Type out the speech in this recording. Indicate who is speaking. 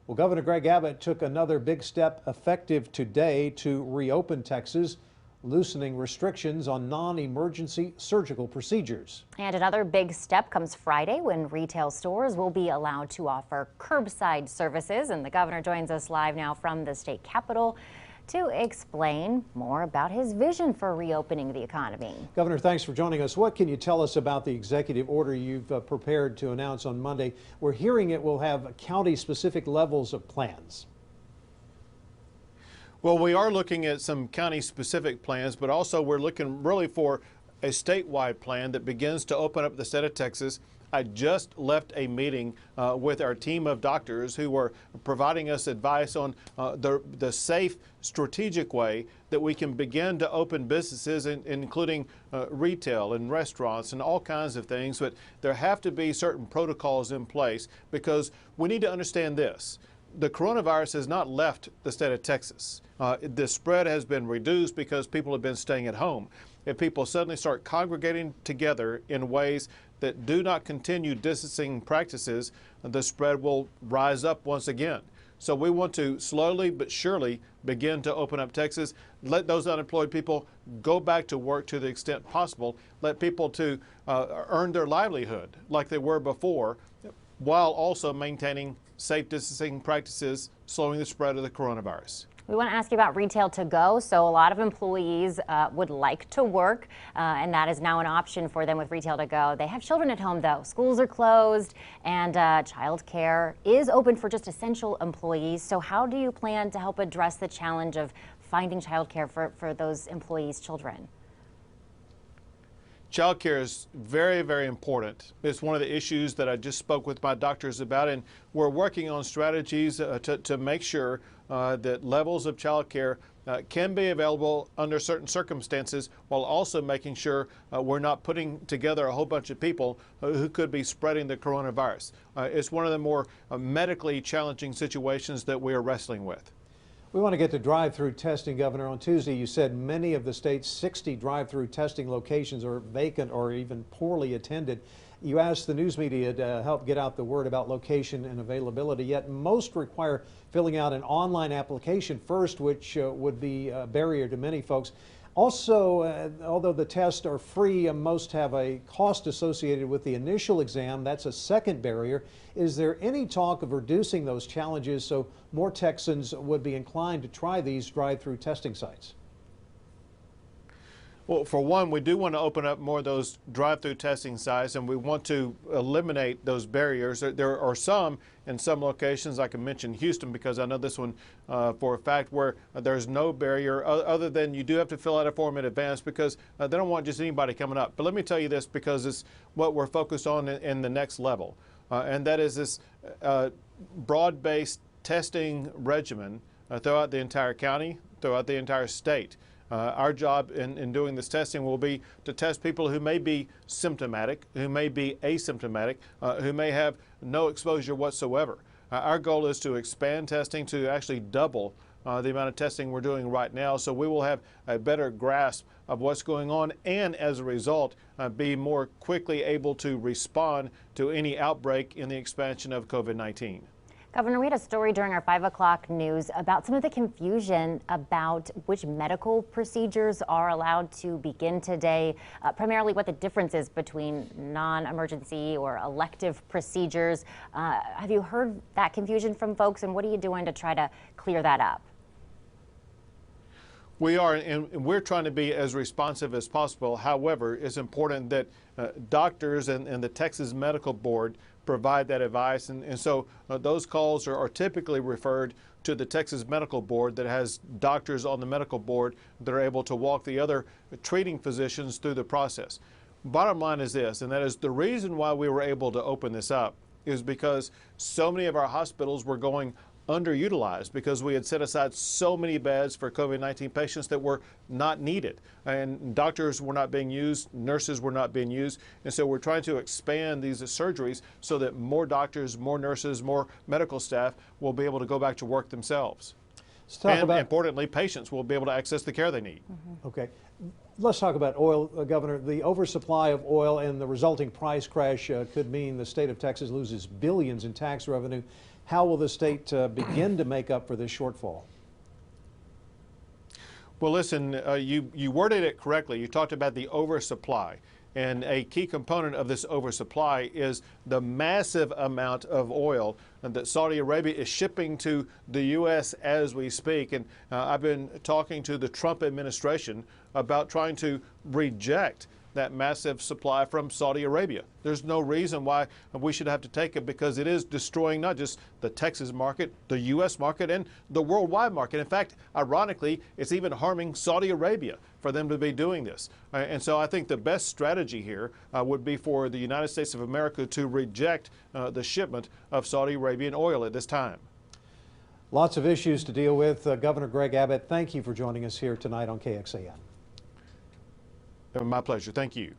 Speaker 1: Well, Governor Greg Abbott took another big step effective today to reopen Texas, loosening restrictions on non-emergency surgical procedures.
Speaker 2: And another big step comes Friday when retail stores will be allowed to offer curbside services. And the governor joins us live now from the state capitol to explain more about his vision for reopening the economy.
Speaker 1: Governor, thanks for joining us. What can you tell us about the executive order you've prepared to announce on Monday? We're hearing it will have county-specific levels of plans.
Speaker 3: Well, we are looking at some county-specific plans, but also we're looking really for a statewide plan that begins to open up the state of Texas. I just left a meeting with our team of doctors who were providing us advice on the safe, strategic way that we can begin to open businesses, including retail and restaurants and all kinds of things. But there have to be certain protocols in place because we need to understand this. The coronavirus has not left the state of Texas. The spread has been reduced because people have been staying at home. If people suddenly start congregating together in ways that do not continue distancing practices, the spread will rise up once again. So we want to slowly but surely begin to open up Texas, let those unemployed people go back to work to the extent possible, let people to earn their livelihood like they were before, while also maintaining safe distancing practices, slowing the spread of the coronavirus.
Speaker 2: We want to ask you about retail to go. So a lot of employees would like to work, and that is now an option for them with retail to go. They have children at home, though. Schools are closed, and child care is open for just essential employees. So how do you plan to help address the challenge of finding child care for those employees' children?
Speaker 3: Child care is very, very important. It's one of the issues that I just spoke with my doctors about, and we're working on strategies to make sure that levels of child care can be available under certain circumstances, while also making sure we're not putting together a whole bunch of people who could be spreading the coronavirus. It's one of the more medically challenging situations that we are wrestling with.
Speaker 1: We want to get to drive-through testing, Governor. On Tuesday, you said many of the state's 60 drive-through testing locations are vacant or even poorly attended. You asked the news media to help get out the word about location and availability, yet most require filling out an online application first, which would be a barrier to many folks. Also, although the tests are free, most have a cost associated with the initial exam. That's a second barrier. Is there any talk of reducing those challenges so more Texans would be inclined to try these drive-through testing sites?
Speaker 3: Well, for one, we do want to open up more of those drive-through testing sites, and we want to eliminate those barriers. There are some in some locations, I can mention Houston because I know this one for a fact, where there's no barrier other than you do have to fill out a form in advance because they don't want just anybody coming up. But let me tell you this, because it's what we're focused on in the next level, and that is this broad-based testing regimen throughout the entire county, throughout the entire state. Our job in doing this testing will be to test people who may be symptomatic, who may be asymptomatic, who may have no exposure whatsoever. Our goal is to expand testing to actually double the amount of testing we're doing right now, so we will have a better grasp of what's going on, and as a result be more quickly able to respond to any outbreak in the expansion of COVID-19.
Speaker 2: Governor, we had a story during our 5 o'clock news about some of the confusion about which medical procedures are allowed to begin today, primarily what the difference is between non-emergency or elective procedures. Have you heard that confusion from folks, and what are you doing to try to clear that up?
Speaker 3: We are, and we're trying to be as responsive as possible. However, it's important that doctors and the Texas Medical Board provide that advice, and so those calls are typically referred to the Texas Medical Board that has doctors on the medical board that are able to walk the other treating physicians through the process. Bottom line is this, and that is the reason why we were able to open this up is because so many of our hospitals were going underutilized because we had set aside so many beds for COVID-19 patients that were not needed. And doctors were not being used, nurses were not being used. And so we're trying to expand these surgeries so that more doctors, more nurses, more medical staff will be able to go back to work themselves. And importantly, patients will be able to access the care they need.
Speaker 1: Okay. Let's talk about oil, Governor. The oversupply of oil and the resulting price crash could mean the state of Texas loses billions in tax revenue. How will the state begin to make up for this shortfall?
Speaker 3: Well, listen, you worded it correctly. You talked about the oversupply. And a key component of this oversupply is the massive amount of oil that Saudi Arabia is shipping to the U.S. as we speak. And I've been talking to the Trump administration about trying to reject that massive supply from Saudi Arabia. There's no reason why we should have to take it, because it is destroying not just the Texas market, the U.S. market, and the worldwide market. In fact, ironically, it's even harming Saudi Arabia for them to be doing this. And so I think the best strategy here would be for the United States of America to reject the shipment of Saudi Arabian oil at this time.
Speaker 1: Lots of issues to deal with. Governor Greg Abbott, thank you for joining us here tonight on KXAN.
Speaker 3: My pleasure. Thank you.